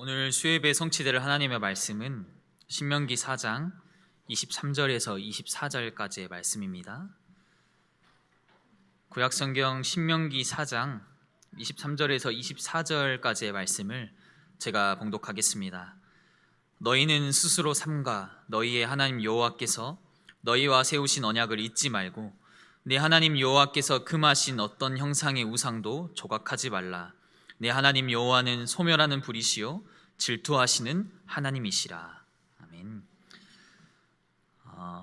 오늘 수요예배 성취될 하나님의 말씀은 신명기 4장 23절에서 24절까지의 말씀입니다. 구약성경 신명기 4장 23절에서 24절까지의 말씀을 제가 봉독하겠습니다. 너희는 스스로 삼가 너희의 하나님 여호와께서 너희와 세우신 언약을 잊지 말고 네 하나님 여호와께서 금하신 어떤 형상의 우상도 조각하지 말라. 네 하나님 여호와는 소멸하는 불이시요 질투하시는 하나님이시라. 아멘.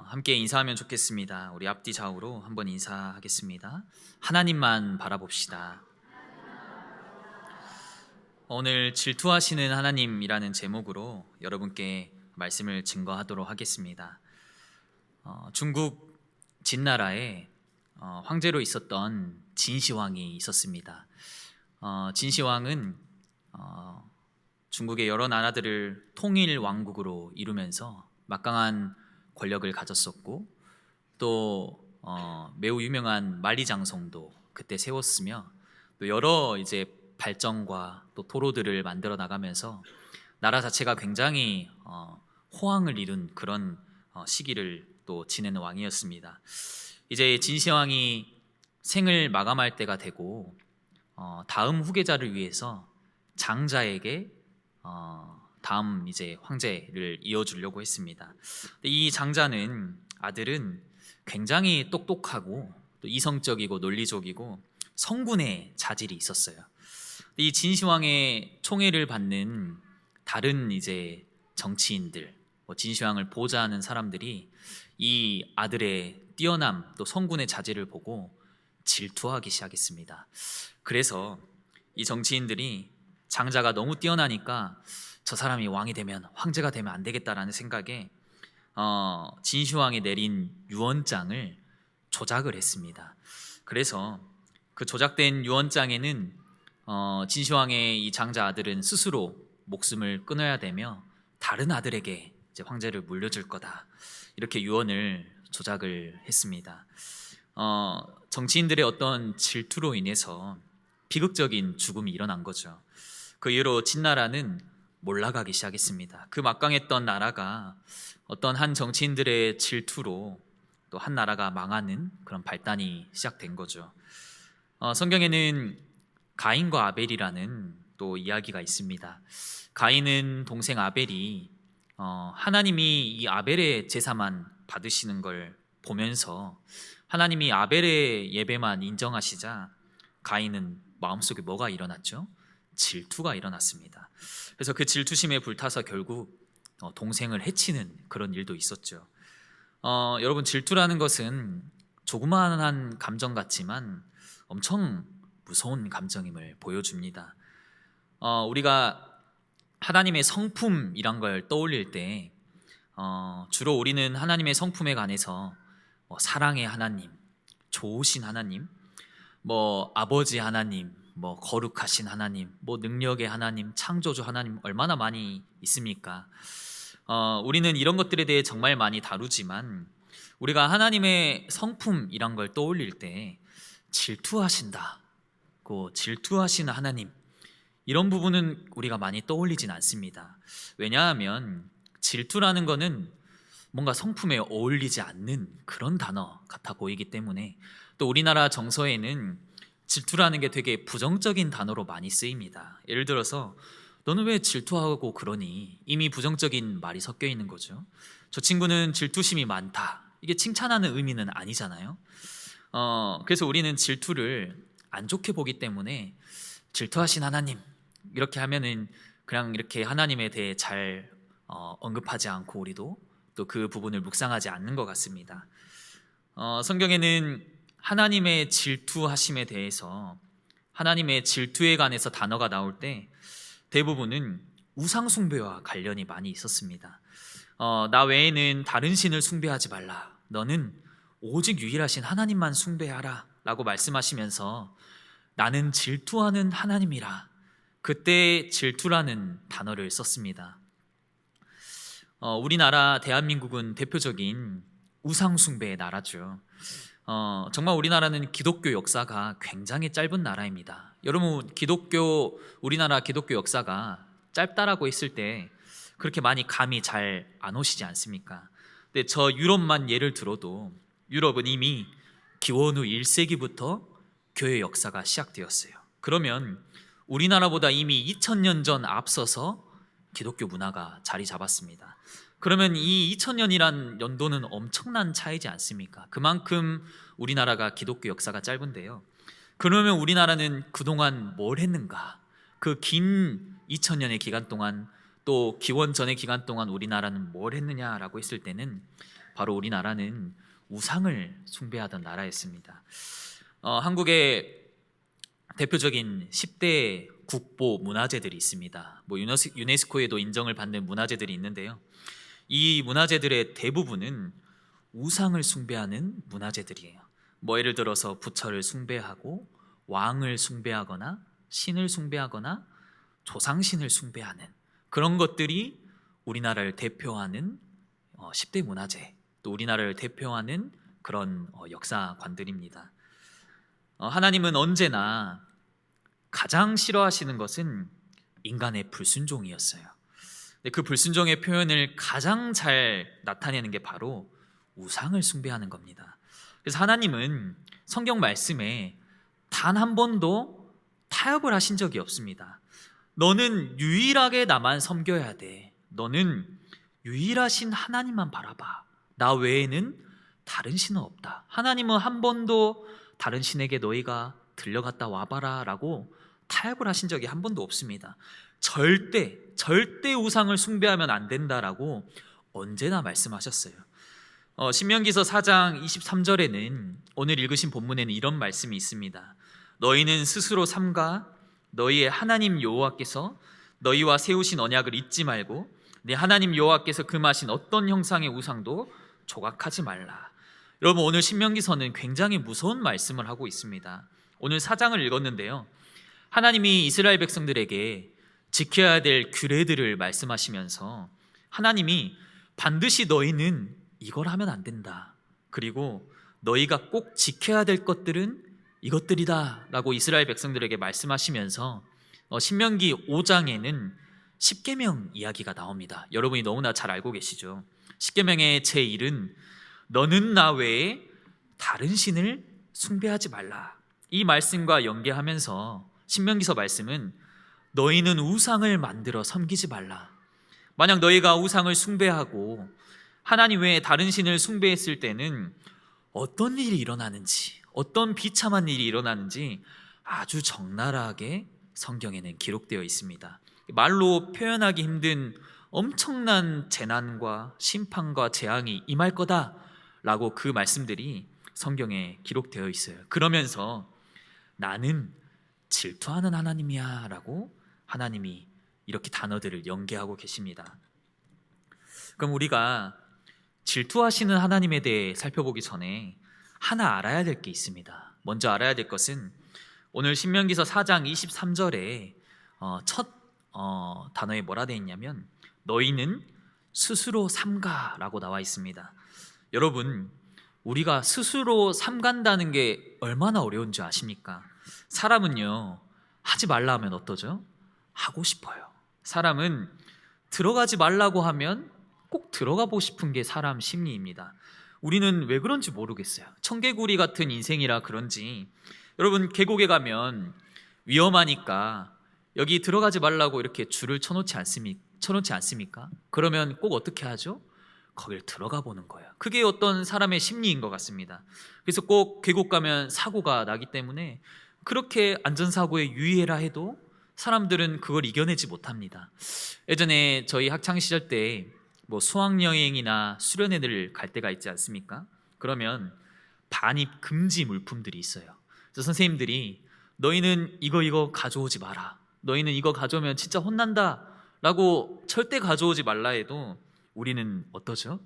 함께 인사하면 좋겠습니다. 우리 앞뒤 좌우로 한번 인사하겠습니다. 하나님만 바라봅시다. 오늘 질투하시는 하나님이라는 제목으로 여러분께 말씀을 증거하도록 하겠습니다. 중국 진나라에 황제로 있었던 진시황이 있었습니다. 진시황은 중국의 여러 나라들을 통일 왕국으로 이루면서 막강한 권력을 가졌었고 또 매우 유명한 만리장성도 그때 세웠으며 또 여러 이제 발전과 또 도로들을 만들어 나가면서 나라 자체가 굉장히 호황을 이룬 그런 시기를 또 지내는 왕이었습니다. 이제 진시황이 생을 마감할 때가 되고 다음 후계자를 위해서 장자에게 다음 이제 황제를 이어주려고 했습니다. 이 장자는 아들은 굉장히 똑똑하고 또 이성적이고 논리적이고 성군의 자질이 있었어요. 이 진시황의 총애를 받는 다른 이제 정치인들, 진시황을 보좌하는 사람들이 이 아들의 뛰어남 또 성군의 자질을 보고 질투하기 시작했습니다. 그래서 이 정치인들이 장자가 너무 뛰어나니까 저 사람이 왕이 되면 황제가 되면 안 되겠다라는 생각에 진시황이 내린 유언장을 조작을 했습니다. 그래서 그 조작된 유언장에는 진시황의 이 장자 아들은 스스로 목숨을 끊어야 되며 다른 아들에게 이제 황제를 물려줄 거다 이렇게 유언을 조작을 했습니다. 정치인들의 어떤 질투로 인해서 비극적인 죽음이 일어난 거죠. 그 이후로 진나라는 몰락하기 시작했습니다. 그 막강했던 나라가 어떤 한 정치인들의 질투로 또 한 나라가 망하는 그런 발단이 시작된 거죠. 성경에는 가인과 아벨이라는 또 이야기가 있습니다. 가인은 동생 아벨이 하나님이 이 아벨의 제사만 받으시는 걸 보면서 하나님이 아벨의 예배만 인정하시자 가인은 마음속에 뭐가 일어났죠? 질투가 일어났습니다. 그래서 그 질투심에 불타서 결국 동생을 해치는 그런 일도 있었죠. 여러분, 질투라는 것은 조그마한 감정 같지만 엄청 무서운 감정임을 보여줍니다. 우리가 하나님의 성품이란 걸 떠올릴 때 주로 우리는 하나님의 성품에 관해서 사랑의 하나님, 좋으신 하나님, 아버지 하나님, 거룩하신 하나님, 능력의 하나님, 창조주 하나님 얼마나 많이 있습니까? 우리는 이런 것들에 대해 정말 많이 다루지만 우리가 하나님의 성품이란 걸 떠올릴 때 질투하신다고 질투하시는 하나님 이런 부분은 우리가 많이 떠올리진 않습니다. 왜냐하면 질투라는 거는 뭔가 성품에 어울리지 않는 그런 단어 같아 보이기 때문에 또 우리나라 정서에는 질투라는 게 되게 부정적인 단어로 많이 쓰입니다. 예를 들어서 너는 왜 질투하고 그러니? 이미 부정적인 말이 섞여 있는 거죠. 저 친구는 질투심이 많다. 이게 칭찬하는 의미는 아니잖아요. 그래서 우리는 질투를 안 좋게 보기 때문에 질투하신 하나님 이렇게 하면은 그냥 이렇게 하나님에 대해 잘 언급하지 않고 우리도 또 그 부분을 묵상하지 않는 것 같습니다. 성경에는 하나님의 질투하심에 대해서 하나님의 질투에 관해서 단어가 나올 때 대부분은 우상숭배와 관련이 많이 있었습니다. 나 외에는 다른 신을 숭배하지 말라. 너는 오직 유일하신 하나님만 숭배하라 라고 말씀하시면서 나는 질투하는 하나님이라 그때 질투라는 단어를 썼습니다. 우리나라 대한민국은 대표적인 우상숭배의 나라죠. 정말 우리나라는 기독교 역사가 굉장히 짧은 나라입니다. 여러분, 우리나라 기독교 역사가 짧다라고 했을 때 그렇게 많이 감이 잘 안 오시지 않습니까? 근데 저 유럽만 예를 들어도 유럽은 이미 기원 후 1세기부터 교회 역사가 시작되었어요. 그러면 우리나라보다 이미 2000년 전 앞서서 기독교 문화가 자리 잡았습니다. 그러면 이 2000년이란 연도는 엄청난 차이지 않습니까? 그만큼 우리나라가 기독교 역사가 짧은데요. 그러면 우리나라는 그동안 뭘 했는가? 그 긴 2000년의 기간 동안, 또 기원 전의 기간 동안 우리나라는 뭘 했느냐라고 했을 때는 바로 우리나라는 우상을 숭배하던 나라였습니다. 한국의 대표적인 10대 국보 문화재들이 있습니다. 유네스코에도 인정을 받는 문화재들이 있는데요. 이 문화재들의 대부분은 우상을 숭배하는 문화재들이에요. 예를 들어서 부처를 숭배하고 왕을 숭배하거나 신을 숭배하거나 조상신을 숭배하는 그런 것들이 우리나라를 대표하는 10대 문화재, 또 우리나라를 대표하는 그런 역사관들입니다. 하나님은 언제나 가장 싫어하시는 것은 인간의 불순종이었어요. 그 불순종의 표현을 가장 잘 나타내는 게 바로 우상을 숭배하는 겁니다. 그래서 하나님은 성경 말씀에 단 한 번도 타협을 하신 적이 없습니다. 너는 유일하게 나만 섬겨야 돼. 너는 유일하신 하나님만 바라봐. 나 외에는 다른 신은 없다. 하나님은 한 번도 다른 신에게 너희가 들려갔다 와봐라 라고 타협을 하신 적이 한 번도 없습니다. 절대 우상을 숭배하면 안 된다라고 언제나 말씀하셨어요. 신명기서 4장 23절에는 오늘 읽으신 본문에는 이런 말씀이 있습니다. 너희는 스스로 삼가 너희의 하나님 여호와께서 너희와 세우신 언약을 잊지 말고 네 하나님 여호와께서 금하신 어떤 형상의 우상도 조각하지 말라. 여러분, 오늘 신명기서는 굉장히 무서운 말씀을 하고 있습니다. 오늘 4장을 읽었는데요, 하나님이 이스라엘 백성들에게 지켜야 될 규례들을 말씀하시면서 하나님이 반드시 너희는 이걸 하면 안 된다, 그리고 너희가 꼭 지켜야 될 것들은 이것들이다 라고 이스라엘 백성들에게 말씀하시면서 신명기 5장에는 십계명 이야기가 나옵니다. 여러분이 너무나 잘 알고 계시죠. 십계명의 제1은 너는 나 외에 다른 신을 숭배하지 말라. 이 말씀과 연계하면서 신명기서 말씀은 너희는 우상을 만들어 섬기지 말라. 만약 너희가 우상을 숭배하고 하나님 외에 다른 신을 숭배했을 때는 어떤 일이 일어나는지, 어떤 비참한 일이 일어나는지 아주 적나라하게 성경에는 기록되어 있습니다. 말로 표현하기 힘든 엄청난 재난과 심판과 재앙이 임할 거다라고 그 말씀들이 성경에 기록되어 있어요. 그러면서 나는 질투하는 하나님이야 라고 하나님이 이렇게 단어들을 연계하고 계십니다. 그럼 우리가 질투하시는 하나님에 대해 살펴보기 전에 하나 알아야 될 게 있습니다. 먼저 알아야 될 것은 오늘 신명기서 4장 23절에 첫 단어에 뭐라 되어 있냐면 너희는 스스로 삼가라고 나와 있습니다. 여러분, 우리가 스스로 삼간다는 게 얼마나 어려운지 아십니까? 사람은요, 하지 말라 하면 어떠죠? 하고 싶어요. 사람은 들어가지 말라고 하면 꼭 들어가 보고 싶은 게 사람 심리입니다. 우리는 왜 그런지 모르겠어요. 청개구리 같은 인생이라 그런지 여러분, 계곡에 가면 위험하니까 여기 들어가지 말라고 이렇게 줄을 쳐놓지 않습니까? 그러면 꼭 어떻게 하죠? 거길 들어가 보는 거예요. 그게 어떤 사람의 심리인 것 같습니다. 그래서 꼭 계곡 가면 사고가 나기 때문에 그렇게 안전사고에 유의해라 해도 사람들은 그걸 이겨내지 못합니다. 예전에 저희 학창시절 때 수학여행이나 수련회를 갈 때가 있지 않습니까? 그러면 반입 금지 물품들이 있어요. 그래서 선생님들이 너희는 이거 가져오지 마라, 너희는 이거 가져오면 진짜 혼난다 라고 절대 가져오지 말라 해도 우리는 어떠죠?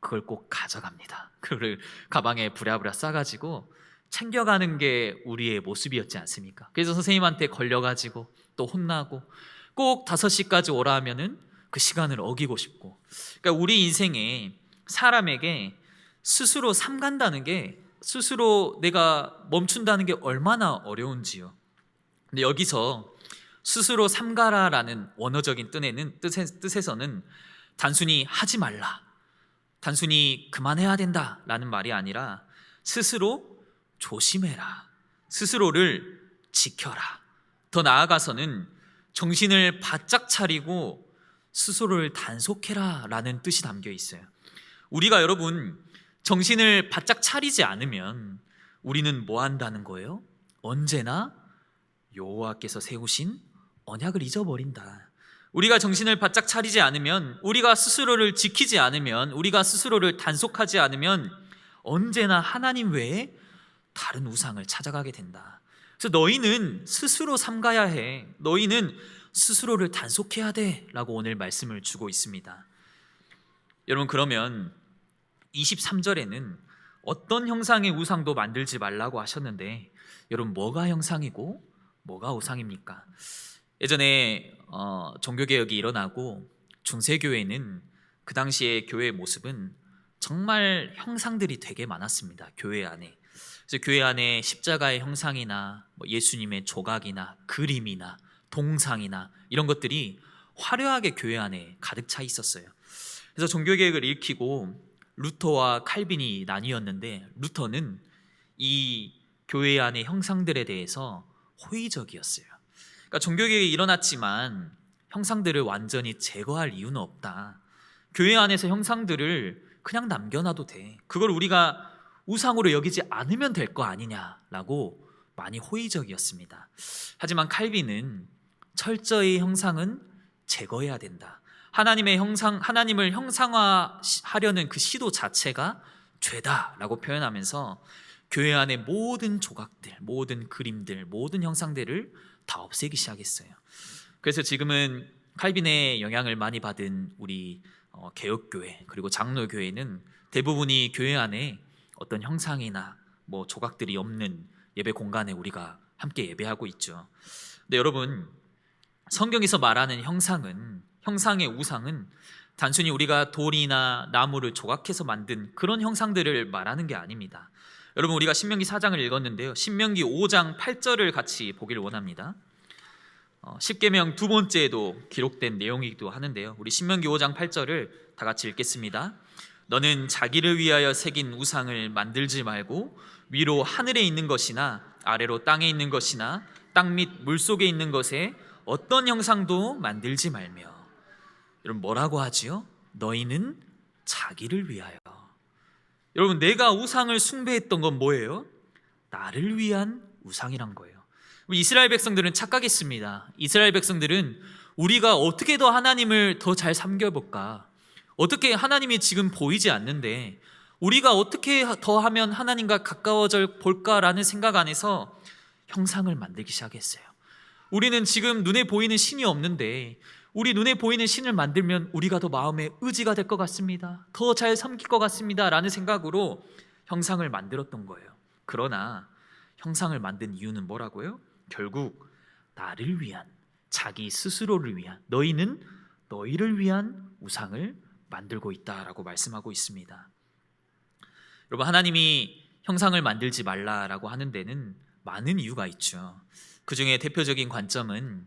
그걸 꼭 가져갑니다. 그걸 가방에 부랴부랴 싸가지고 챙겨가는 게 우리의 모습이었지 않습니까? 그래서 선생님한테 걸려가지고 또 혼나고 꼭 5시까지 오라 하면은 그 시간을 어기고 싶고, 그러니까 우리 인생에 사람에게 스스로 삼간다는 게, 스스로 내가 멈춘다는 게 얼마나 어려운지요. 근데 여기서 스스로 삼가라라는 원어적인 뜻에서는 단순히 하지 말라, 단순히 그만해야 된다라는 말이 아니라 스스로 조심해라, 스스로를 지켜라, 더 나아가서는 정신을 바짝 차리고 스스로를 단속해라 라는 뜻이 담겨 있어요. 우리가 여러분 정신을 바짝 차리지 않으면 우리는 뭐 한다는 거예요? 언제나 여호와께서 세우신 언약을 잊어버린다. 우리가 정신을 바짝 차리지 않으면, 우리가 스스로를 지키지 않으면, 우리가 스스로를 단속하지 않으면 언제나 하나님 외에 다른 우상을 찾아가게 된다. 그래서 너희는 스스로 삼가야 해, 너희는 스스로를 단속해야 돼 라고 오늘 말씀을 주고 있습니다. 여러분, 그러면 23절에는 어떤 형상의 우상도 만들지 말라고 하셨는데, 여러분 뭐가 형상이고 뭐가 우상입니까? 예전에 종교개혁이 일어나고 중세교회는 그 당시의 교회의 모습은 정말 형상들이 되게 많았습니다. 교회 안에. 그래서 교회 안에 십자가의 형상이나 예수님의 조각이나 그림이나 동상이나 이런 것들이 화려하게 교회 안에 가득 차 있었어요. 그래서 종교개혁을 일으키고 루터와 칼빈이 나뉘었는데, 루터는 이 교회 안의 형상들에 대해서 호의적이었어요. 그러니까 종교개혁이 일어났지만 형상들을 완전히 제거할 이유는 없다. 교회 안에서 형상들을 그냥 남겨놔도 돼. 그걸 우리가 우상으로 여기지 않으면 될 거 아니냐라고 많이 호의적이었습니다. 하지만 칼빈은 철저히 형상은 제거해야 된다. 하나님을 형상화하려는 그 시도 자체가 죄다라고 표현하면서 교회 안의 모든 조각들, 모든 그림들, 모든 형상들을 다 없애기 시작했어요. 그래서 지금은 칼빈의 영향을 많이 받은 우리 개혁교회 그리고 장로교회는 대부분이 교회 안에 어떤 형상이나 조각들이 없는 예배 공간에 우리가 함께 예배하고 있죠. 근데 여러분, 성경에서 말하는 형상의 우상은 단순히 우리가 돌이나 나무를 조각해서 만든 그런 형상들을 말하는 게 아닙니다. 여러분, 우리가 신명기 4장을 읽었는데요, 신명기 5장 8절을 같이 보기를 원합니다. 십계명 두 번째에도 기록된 내용이기도 하는데요, 우리 신명기 5장 8절을 다 같이 읽겠습니다. 너는 자기를 위하여 새긴 우상을 만들지 말고 위로 하늘에 있는 것이나 아래로 땅에 있는 것이나 땅 및 물속에 있는 것에 어떤 형상도 만들지 말며. 여러분, 뭐라고 하지요? 너희는 자기를 위하여. 여러분, 내가 우상을 숭배했던 건 뭐예요? 나를 위한 우상이란 거예요. 이스라엘 백성들은 착각했습니다. 이스라엘 백성들은 우리가 어떻게 더 하나님을 더 잘 섬겨볼까, 어떻게 하나님이 지금 보이지 않는데 우리가 어떻게 더 하면 하나님과 가까워져 볼까라는 생각 안에서 형상을 만들기 시작했어요. 우리는 지금 눈에 보이는 신이 없는데 우리 눈에 보이는 신을 만들면 우리가 더 마음에 의지가 될 것 같습니다, 더 잘 섬길 것 같습니다 라는 생각으로 형상을 만들었던 거예요. 그러나 형상을 만든 이유는 뭐라고요? 결국 나를 위한, 자기 스스로를 위한, 너희는 너희를 위한 우상을 만들고 있다라고 말씀하고 있습니다. 여러분, 하나님이 형상을 만들지 말라라고 하는 데는 많은 이유가 있죠. 그 중에 대표적인 관점은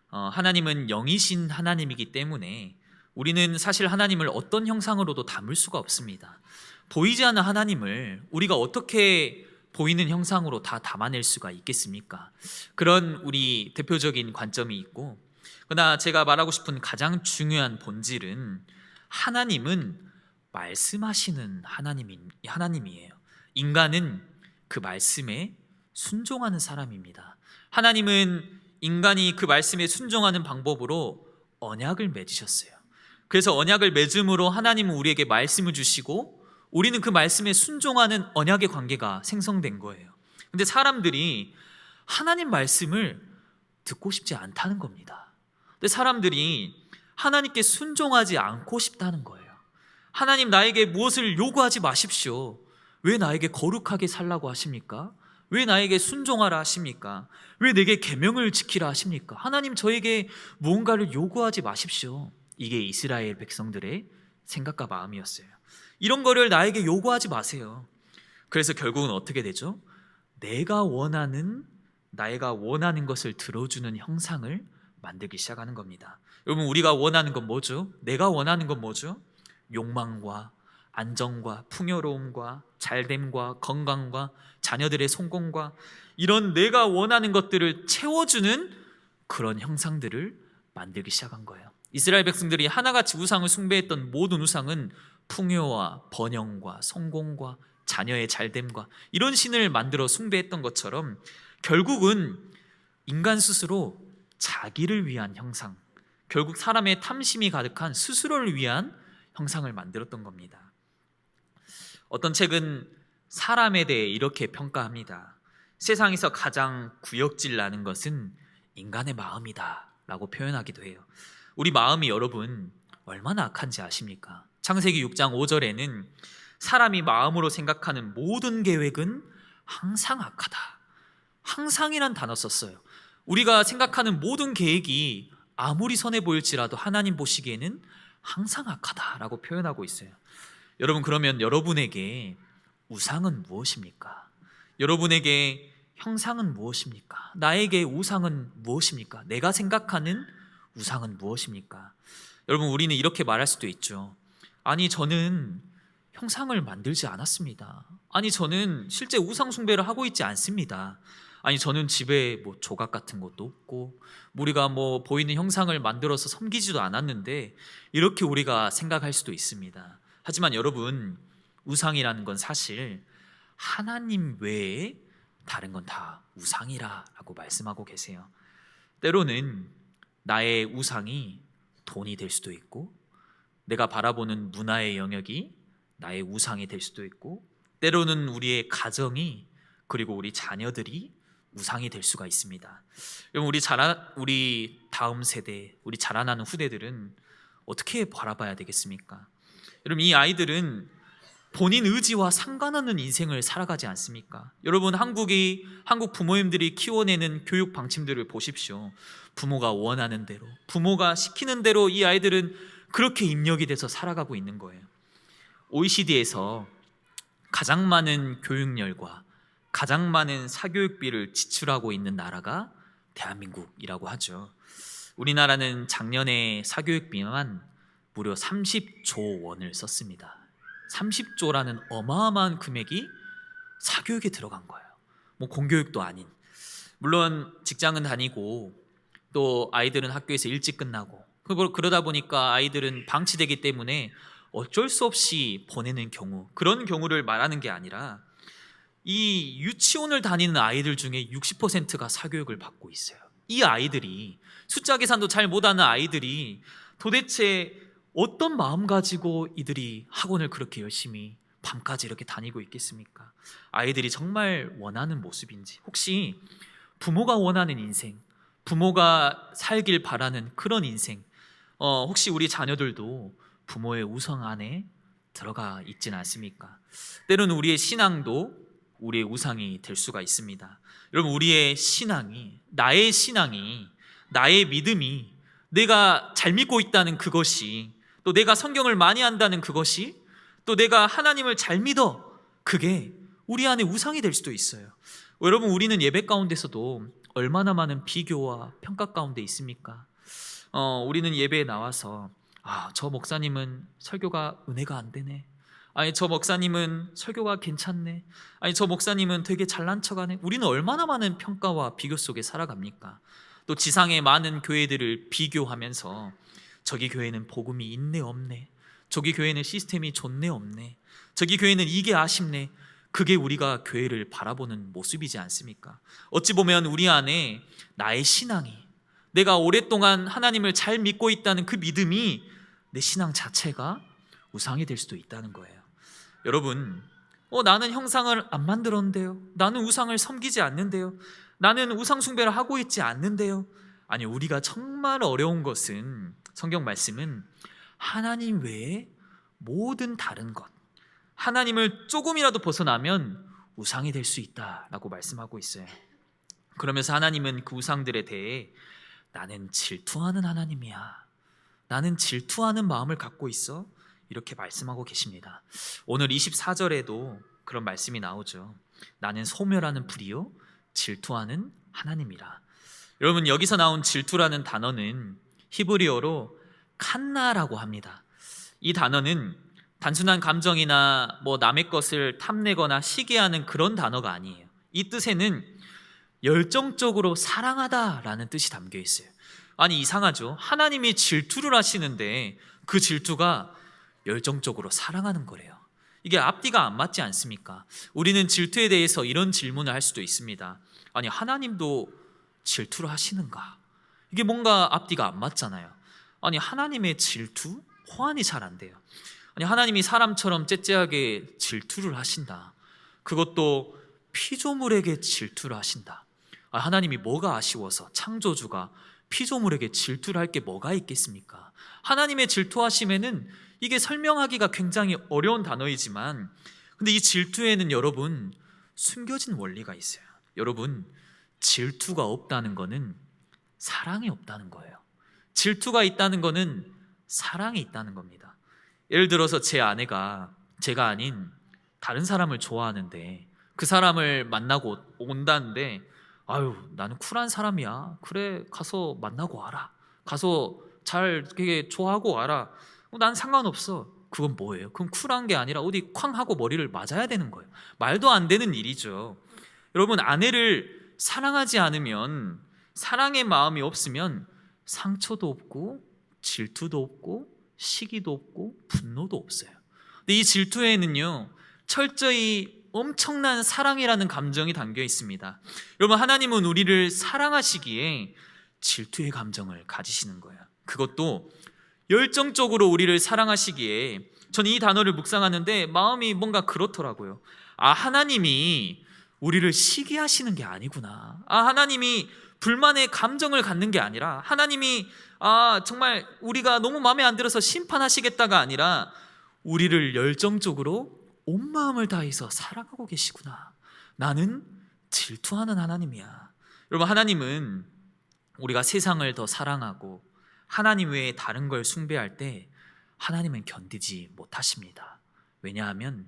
하나님은 영이신 하나님이기 때문에 우리는 사실 하나님을 어떤 형상으로도 담을 수가 없습니다. 보이지 않는 하나님을 우리가 어떻게 보이는 형상으로 다 담아낼 수가 있겠습니까? 그런 우리 대표적인 관점이 있고, 그러나 제가 말하고 싶은 가장 중요한 본질은 하나님은 말씀하시는 하나님이에요. 인간은 그 말씀에 순종하는 사람입니다. 하나님은 인간이 그 말씀에 순종하는 방법으로 언약을 맺으셨어요. 그래서 언약을 맺음으로 하나님은 우리에게 말씀을 주시고 우리는 그 말씀에 순종하는 언약의 관계가 생성된 거예요. 근데 사람들이 하나님 말씀을 듣고 싶지 않다는 겁니다. 근데 사람들이 하나님께 순종하지 않고 싶다는 거예요. 하나님, 나에게 무엇을 요구하지 마십시오. 왜 나에게 거룩하게 살라고 하십니까? 왜 나에게 순종하라 하십니까? 왜 내게 계명을 지키라 하십니까? 하나님, 저에게 무언가를 요구하지 마십시오. 이게 이스라엘 백성들의 생각과 마음이었어요. 이런 거를 나에게 요구하지 마세요. 그래서 결국은 어떻게 되죠? 나가 원하는 것을 들어주는 형상을 만들기 시작하는 겁니다. 여러분, 우리가 원하는 건 뭐죠? 내가 원하는 건 뭐죠? 욕망과 안정과 풍요로움과 잘됨과 건강과 자녀들의 성공과 이런 내가 원하는 것들을 채워주는 그런 형상들을 만들기 시작한 거예요. 이스라엘 백성들이 하나같이 우상을 숭배했던 모든 우상은 풍요와 번영과 성공과 자녀의 잘됨과 이런 신을 만들어 숭배했던 것처럼 결국은 인간 스스로 자기를 위한 형상, 결국 사람의 탐심이 가득한 스스로를 위한 형상을 만들었던 겁니다. 어떤 책은 사람에 대해 이렇게 평가합니다. 세상에서 가장 구역질 나는 것은 인간의 마음이다 라고 표현하기도 해요. 우리 마음이 여러분 얼마나 악한지 아십니까? 창세기 6장 5절에는 사람이 마음으로 생각하는 모든 계획은 항상 악하다, 항상이란 단어 썼어요. 우리가 생각하는 모든 계획이 아무리 선해 보일지라도 하나님 보시기에는 항상 악하다라고 표현하고 있어요. 여러분, 그러면 여러분에게 우상은 무엇입니까? 여러분에게 형상은 무엇입니까? 나에게 우상은 무엇입니까? 내가 생각하는 우상은 무엇입니까? 여러분, 우리는 이렇게 말할 수도 있죠. 아니, 저는 형상을 만들지 않았습니다. 아니, 저는 실제 우상 숭배를 하고 있지 않습니다. 아니, 저는 집에 뭐 조각 같은 것도 없고 우리가 뭐 보이는 형상을 만들어서 섬기지도 않았는데, 이렇게 우리가 생각할 수도 있습니다. 하지만 여러분, 우상이라는 건 사실 하나님 외에 다른 건 다 우상이라고 말씀하고 계세요. 때로는 나의 우상이 돈이 될 수도 있고, 내가 바라보는 문화의 영역이 나의 우상이 될 수도 있고, 때로는 우리의 가정이, 그리고 우리 자녀들이 우상이 될 수가 있습니다. 여러분, 우리 다음 세대, 우리 자라나는 후대들은 어떻게 바라봐야 되겠습니까? 여러분, 이 아이들은 본인 의지와 상관없는 인생을 살아가지 않습니까? 여러분, 한국 부모님들이 키워내는 교육 방침들을 보십시오. 부모가 원하는 대로, 부모가 시키는 대로 이 아이들은 그렇게 입력이 돼서 살아가고 있는 거예요. OECD에서 가장 많은 교육열과 가장 많은 사교육비를 지출하고 있는 나라가 대한민국이라고 하죠. 우리나라는 작년에 사교육비만 무려 30조 원을 썼습니다. 30조라는 어마어마한 금액이 사교육에 들어간 거예요. 뭐 공교육도 아닌. 물론 직장은 다니고 또 아이들은 학교에서 일찍 끝나고, 그러다 보니까 아이들은 방치되기 때문에 어쩔 수 없이 보내는 경우, 그런 경우를 말하는 게 아니라 이 유치원을 다니는 아이들 중에 60%가 사교육을 받고 있어요. 이 아이들이, 숫자 계산도 잘 못하는 아이들이 도대체 어떤 마음 가지고 이들이 학원을 그렇게 열심히 밤까지 이렇게 다니고 있겠습니까? 아이들이 정말 원하는 모습인지, 혹시 부모가 원하는 인생, 부모가 살길 바라는 그런 인생, 혹시 우리 자녀들도 부모의 우상 안에 들어가 있지는 않습니까? 때로는 우리의 신앙도 우리의 우상이 될 수가 있습니다. 여러분, 우리의 신앙이, 나의 믿음이, 내가 잘 믿고 있다는 그것이, 또 내가 성경을 많이 한다는 그것이, 또 내가 하나님을 잘 믿어, 그게 우리 안에 우상이 될 수도 있어요. 여러분, 우리는 예배 가운데서도 얼마나 많은 비교와 평가 가운데 있습니까? 우리는 예배에 나와서 저 목사님은 설교가 은혜가 안 되네, 아니 저 목사님은 설교가 괜찮네, 아니 저 목사님은 되게 잘난 척하네. 우리는 얼마나 많은 평가와 비교 속에 살아갑니까? 또 지상의 많은 교회들을 비교하면서 저기 교회는 복음이 있네 없네, 저기 교회는 시스템이 좋네 없네, 저기 교회는 이게 아쉽네. 그게 우리가 교회를 바라보는 모습이지 않습니까? 어찌 보면 우리 안에 나의 신앙이, 내가 오랫동안 하나님을 잘 믿고 있다는 그 믿음이, 내 신앙 자체가 우상이 될 수도 있다는 거예요. 여러분, 나는 형상을 안 만들었는데요, 나는 우상을 섬기지 않는데요, 나는 우상 숭배를 하고 있지 않는데요. 아니, 우리가 정말 어려운 것은, 성경 말씀은 하나님 외에 모든 다른 것, 하나님을 조금이라도 벗어나면 우상이 될 수 있다라고 말씀하고 있어요. 그러면서 하나님은 그 우상들에 대해 나는 질투하는 하나님이야, 나는 질투하는 마음을 갖고 있어, 이렇게 말씀하고 계십니다. 오늘 24절에도 그런 말씀이 나오죠. 나는 소멸하는 불이요 질투하는 하나님이라. 여러분, 여기서 나온 질투라는 단어는 히브리어로 칸나라고 합니다. 이 단어는 단순한 감정이나 남의 것을 탐내거나 시기하는 그런 단어가 아니에요. 이 뜻에는 열정적으로 사랑하다라는 뜻이 담겨 있어요. 아니, 이상하죠? 하나님이 질투를 하시는데 그 질투가 열정적으로 사랑하는 거래요. 이게 앞뒤가 안 맞지 않습니까? 우리는 질투에 대해서 이런 질문을 할 수도 있습니다. 아니, 하나님도 질투를 하시는가? 이게 뭔가 앞뒤가 안 맞잖아요. 아니, 하나님의 질투? 호환이 잘 안 돼요. 아니, 하나님이 사람처럼 째째하게 질투를 하신다. 그것도 피조물에게 질투를 하신다. 하나님이 뭐가 아쉬워서 창조주가 피조물에게 질투를 할 게 뭐가 있겠습니까? 하나님의 질투하심에는 이게 설명하기가 굉장히 어려운 단어이지만, 근데 이 질투에는 여러분 숨겨진 원리가 있어요. 여러분, 질투가 없다는 거는 사랑이 없다는 거예요. 질투가 있다는 거는 사랑이 있다는 겁니다. 예를 들어서 제 아내가 제가 아닌 다른 사람을 좋아하는데 그 사람을 만나고 온다는데, 아유, 나는 쿨한 사람이야. 그래, 가서 만나고 와라. 가서 잘 되게 좋아하고 와라. 난 상관없어. 그건 뭐예요? 그럼 쿨한 게 아니라 어디 쾅 하고 머리를 맞아야 되는 거예요. 말도 안 되는 일이죠. 여러분, 아내를 사랑하지 않으면, 사랑의 마음이 없으면 상처도 없고 질투도 없고 시기도 없고 분노도 없어요. 근데 이 질투에는요, 철저히 엄청난 사랑이라는 감정이 담겨 있습니다. 여러분, 하나님은 우리를 사랑하시기에 질투의 감정을 가지시는 거예요. 그것도 열정적으로 우리를 사랑하시기에, 저는 이 단어를 묵상하는데 마음이 뭔가 그렇더라고요. 하나님이 우리를 시기하시는 게 아니구나. 하나님이 불만의 감정을 갖는 게 아니라, 하나님이 정말 우리가 너무 마음에 안 들어서 심판하시겠다가 아니라 우리를 열정적으로 온 마음을 다해서 사랑하고 계시구나. 나는 질투하는 하나님이야. 여러분, 하나님은 우리가 세상을 더 사랑하고 하나님 외에 다른 걸 숭배할 때 하나님은 견디지 못하십니다. 왜냐하면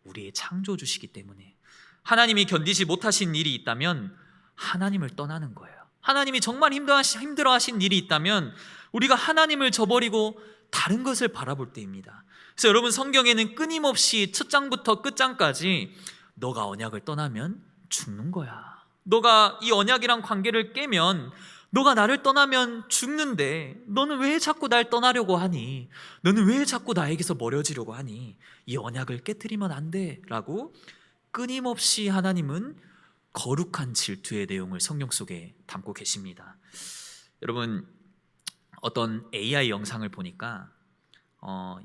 우리의 창조주시기 때문에. 하나님이 견디지 못하신 일이 있다면 하나님을 떠나는 거예요. 하나님이 정말 힘들어하신 일이 있다면 우리가 하나님을 저버리고 다른 것을 바라볼 때입니다. 그래서 여러분, 성경에는 끊임없이 첫 장부터 끝장까지 너가 언약을 떠나면 죽는 거야. 너가 이 언약이란 관계를 깨면, 너가 나를 떠나면 죽는데 너는 왜 자꾸 날 떠나려고 하니? 너는 왜 자꾸 나에게서 멀어지려고 하니? 이 언약을 깨트리면 안 돼 라고 끊임없이 하나님은 거룩한 질투의 내용을 성경 속에 담고 계십니다. 여러분, 어떤 AI 영상을 보니까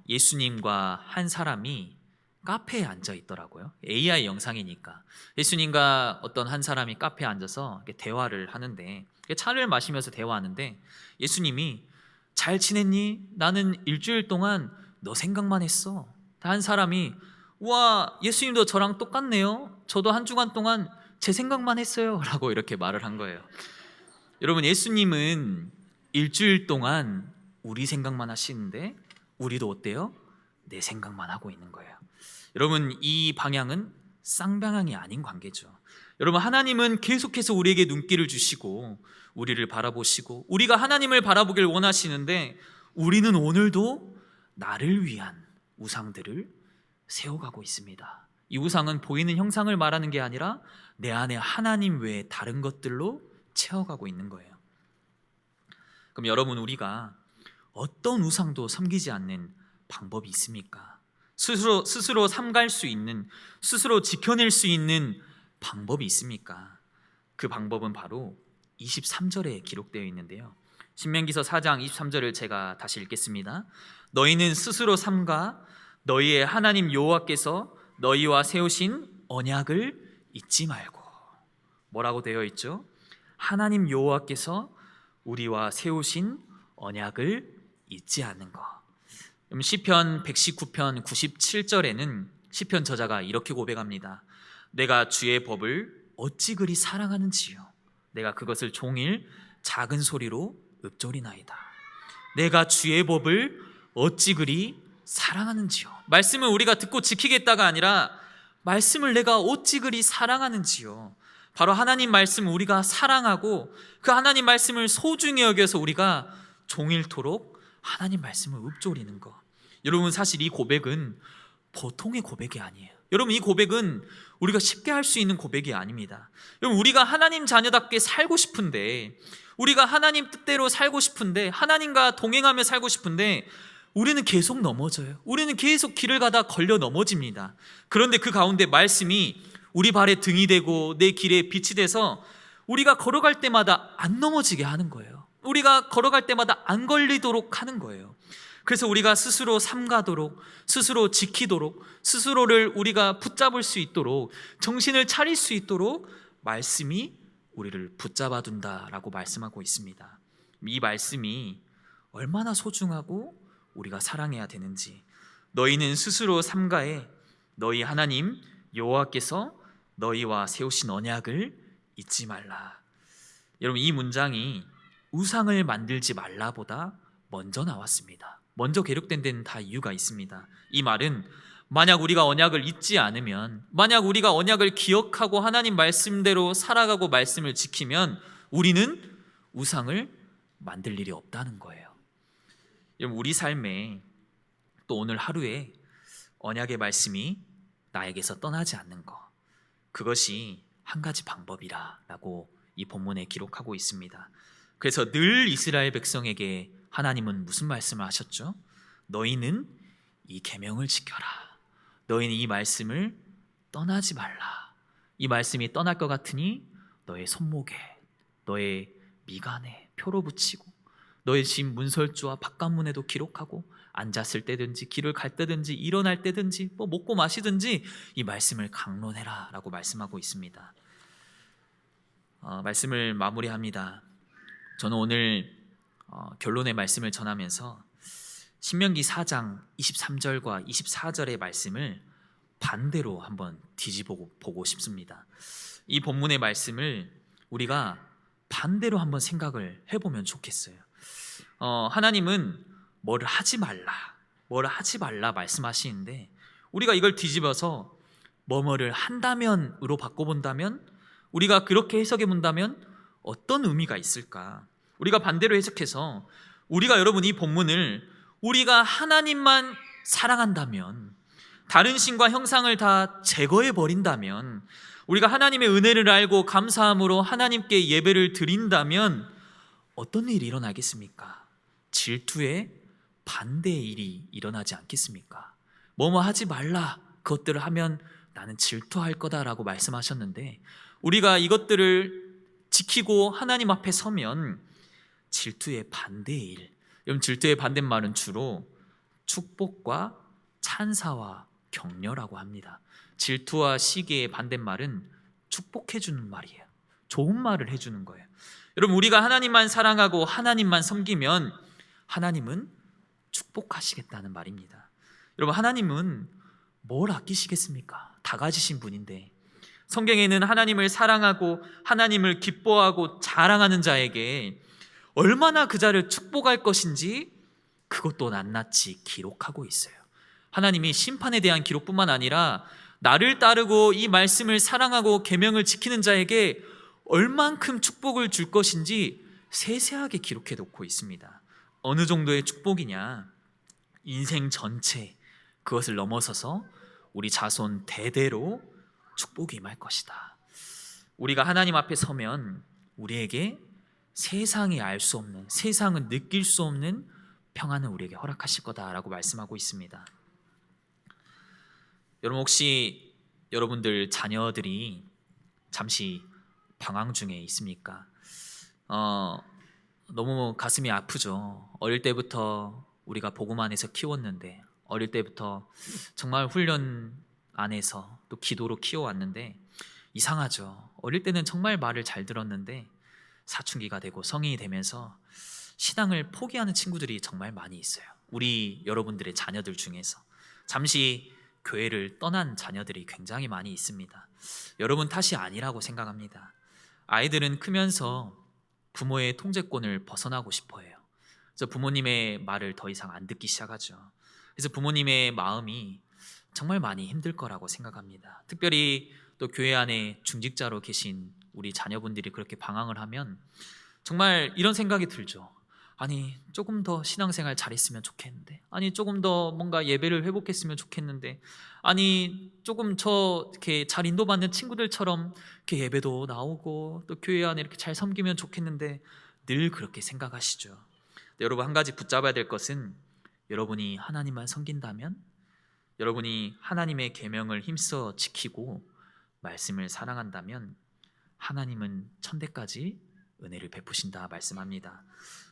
예수님과 한 사람이 카페에 앉아 있더라고요. AI 영상이니까 예수님과 어떤 한 사람이 카페에 앉아서 대화를 하는데, 차를 마시면서 대화하는데 예수님이 잘 지냈니? 나는 일주일 동안 너 생각만 했어. 한 사람이, 우와, 예수님도 저랑 똑같네요. 저도 한 주간 동안 제 생각만 했어요 라고 이렇게 말을 한 거예요. 여러분, 예수님은 일주일 동안 우리 생각만 하시는데 우리도 어때요? 내 생각만 하고 있는 거예요. 여러분, 이 방향은 쌍방향이 아닌 관계죠. 여러분, 하나님은 계속해서 우리에게 눈길을 주시고 우리를 바라보시고 우리가 하나님을 바라보길 원하시는데, 우리는 오늘도 나를 위한 우상들을 세워가고 있습니다. 이 우상은 보이는 형상을 말하는 게 아니라 내 안에 하나님 외에 다른 것들로 채워가고 있는 거예요. 그럼 여러분, 우리가 어떤 우상도 섬기지 않는 방법이 있습니까? 스스로 삼갈 수 있는, 스스로 지켜낼 수 있는 방법이 있습니까? 그 방법은 바로 23절에 기록되어 있는데요. 신명기서 4장 23절을 제가 다시 읽겠습니다. 너희는 스스로 삼가 너희의 하나님 여호와께서 너희와 세우신 언약을 잊지 말고. 뭐라고 되어 있죠? 하나님 여호와께서 우리와 세우신 언약을 잊지 않는 것. 시편 119편 97절에는 시편 저자가 이렇게 고백합니다. 내가 주의 법을 어찌 그리 사랑하는지요. 내가 그것을 종일 작은 소리로 읊조리나이다. 내가 주의 법을 어찌 그리 사랑하는지요. 말씀을 우리가 듣고 지키겠다가 아니라 말씀을 내가 어찌 그리 사랑하는지요. 바로 하나님 말씀을 우리가 사랑하고 그 하나님 말씀을 소중히 여겨서 우리가 종일토록 하나님 말씀을 읊조리는 것. 여러분, 사실 이 고백은 보통의 고백이 아니에요. 여러분, 이 고백은 우리가 쉽게 할 수 있는 고백이 아닙니다. 여러분, 우리가 하나님 자녀답게 살고 싶은데, 우리가 하나님 뜻대로 살고 싶은데, 하나님과 동행하며 살고 싶은데 우리는 계속 넘어져요. 우리는 계속 길을 가다 걸려 넘어집니다. 그런데 그 가운데 말씀이 우리 발에 등이 되고 내 길에 빛이 돼서 우리가 걸어갈 때마다 안 넘어지게 하는 거예요. 우리가 걸어갈 때마다 안 걸리도록 하는 거예요. 그래서 우리가 스스로 삼가도록, 스스로 지키도록, 스스로를 우리가 붙잡을 수 있도록, 정신을 차릴 수 있도록 말씀이 우리를 붙잡아 둔다라고 말씀하고 있습니다. 이 말씀이 얼마나 소중하고 우리가 사랑해야 되는지. 너희는 스스로 삼가해 너희 하나님 여호와께서 너희와 세우신 언약을 잊지 말라. 여러분, 이 문장이 우상을 만들지 말라보다 먼저 나왔습니다. 먼저 기록된 데는 다 이유가 있습니다. 이 말은 만약 우리가 언약을 잊지 않으면, 만약 우리가 언약을 기억하고 하나님 말씀대로 살아가고 말씀을 지키면 우리는 우상을 만들 일이 없다는 거예요. 여러분, 우리 삶에 또 오늘 하루에 언약의 말씀이 나에게서 떠나지 않는 것, 그것이 한 가지 방법이라고 이 본문에 기록하고 있습니다. 그래서 늘 이스라엘 백성에게 하나님은 무슨 말씀을 하셨죠? 너희는 이 계명을 지켜라. 너희는 이 말씀을 떠나지 말라. 이 말씀이 떠날 것 같으니 너의 손목에, 너의 미간에 표로 붙이고 너의 집 문설주와 바깥문에도 기록하고 앉았을 때든지 길을 갈 때든지 일어날 때든지 뭐 먹고 마시든지 이 말씀을 강론해라 라고 말씀하고 있습니다. 말씀을 마무리합니다. 저는 오늘 결론의 말씀을 전하면서 신명기 4장 23절과 24절의 말씀을 반대로 한번 뒤집어 보고 싶습니다. 이 본문의 말씀을 우리가 반대로 한번 생각을 해보면 좋겠어요. 하나님은 뭐를 하지 말라 말씀하시는데 우리가 이걸 뒤집어서 뭐뭐를 한다면으로 바꿔본다면, 우리가 그렇게 해석해 본다면 어떤 의미가 있을까? 우리가 반대로 해석해서 우리가, 여러분, 이 본문을 우리가 하나님만 사랑한다면, 다른 신과 형상을 다 제거해 버린다면, 우리가 하나님의 은혜를 알고 감사함으로 하나님께 예배를 드린다면 어떤 일이 일어나겠습니까? 질투의 반대의 일이 일어나지 않겠습니까? 뭐뭐 하지 말라, 그것들을 하면 나는 질투할 거다라고 말씀하셨는데 우리가 이것들을 지키고 하나님 앞에 서면 질투의 반대의 일, 여러분, 질투의 반대말은 주로 축복과 찬사와 격려라고 합니다. 질투와 시기의 반대말은 축복해주는 말이에요. 좋은 말을 해주는 거예요. 여러분, 우리가 하나님만 사랑하고 하나님만 섬기면 하나님은 축복하시겠다는 말입니다. 여러분, 하나님은 뭘 아끼시겠습니까? 다 가지신 분인데, 성경에는 하나님을 사랑하고 하나님을 기뻐하고 자랑하는 자에게 얼마나 그 자를 축복할 것인지 그것도 낱낱이 기록하고 있어요. 하나님이 심판에 대한 기록뿐만 아니라 나를 따르고 이 말씀을 사랑하고 계명을 지키는 자에게 얼만큼 축복을 줄 것인지 세세하게 기록해 놓고 있습니다. 어느 정도의 축복이냐? 인생 전체, 그것을 넘어서서 우리 자손 대대로 축복이 임할 것이다. 우리가 하나님 앞에 서면 우리에게 세상이 알 수 없는, 세상은 느낄 수 없는 평안을 우리에게 허락하실 거다라고 말씀하고 있습니다. 여러분, 혹시 여러분들 자녀들이 잠시 방황 중에 있습니까? 너무 가슴이 아프죠. 어릴 때부터 우리가 복음 안에서 키웠는데, 어릴 때부터 정말 훈련 안에서 또 기도로 키워왔는데 이상하죠. 어릴 때는 정말 말을 잘 들었는데 사춘기가 되고 성인이 되면서 신앙을 포기하는 친구들이 정말 많이 있어요. 우리 여러분들의 자녀들 중에서 잠시 교회를 떠난 자녀들이 굉장히 많이 있습니다. 여러분 탓이 아니라고 생각합니다. 아이들은 크면서 부모의 통제권을 벗어나고 싶어 해요. 그래서 부모님의 말을 더 이상 안 듣기 시작하죠. 그래서 부모님의 마음이 정말 많이 힘들 거라고 생각합니다. 특별히 또 교회 안에 중직자로 계신 우리 자녀분들이 그렇게 방황을 하면 정말 이런 생각이 들죠. 아니, 조금 더 신앙생활 잘했으면 좋겠는데, 아니, 조금 더 뭔가 예배를 회복했으면 좋겠는데, 아니, 조금 저 이렇게 잘 인도받는 친구들처럼 이렇게 예배도 나오고 또 교회 안에 이렇게 잘 섬기면 좋겠는데, 늘 그렇게 생각하시죠. 근데 여러분, 한 가지 붙잡아야 될 것은, 여러분이 하나님만 섬긴다면, 여러분이 하나님의 계명을 힘써 지키고 말씀을 사랑한다면 하나님은 천대까지 은혜를 베푸신다 말씀합니다.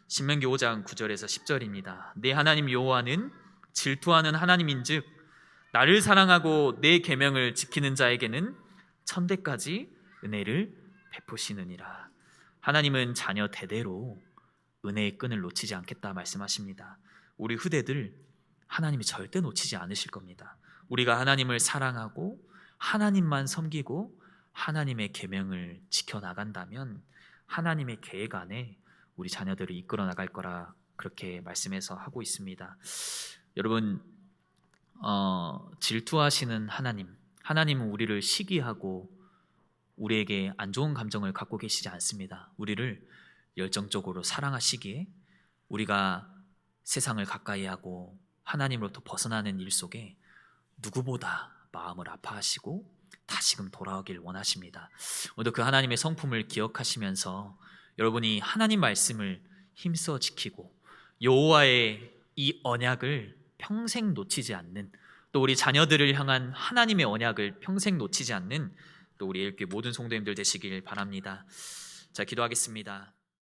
신명기 5장 9절에서 10절입니다. 내 하나님 여호와는 질투하는 하나님인즉 나를 사랑하고 내 계명을 지키는 자에게는 천대까지 은혜를 베푸시느니라. 하나님은 자녀 대대로 은혜의 끈을 놓치지 않겠다 말씀하십니다. 우리 후대들 하나님이 절대 놓치지 않으실 겁니다. 우리가 하나님을 사랑하고 하나님만 섬기고 하나님의 계명을 지켜나간다면 하나님의 계획 안에 우리 자녀들을 이끌어 나갈 거라 그렇게 말씀해서 하고 있습니다. 여러분, 질투하시는 하나님은 우리를 시기하고 우리에게 안 좋은 감정을 갖고 계시지 않습니다. 우리를 열정적으로 사랑하시기에 우리가 세상을 가까이 하고 하나님으로부터 벗어나는 일 속에 누구보다 마음을 아파하시고 다시금 돌아오길 원하십니다. 오늘 그 하나님의 성품을 기억하시면서 여러분이 하나님 말씀을 힘써 지키고 여호와의 이 언약을 평생 놓치지 않는, 또 우리 자녀들을 향한 하나님의 언약을 평생 놓치지 않는 또 우리 일교회 모든 성도님들 되시길 바랍니다. 자, 기도하겠습니다.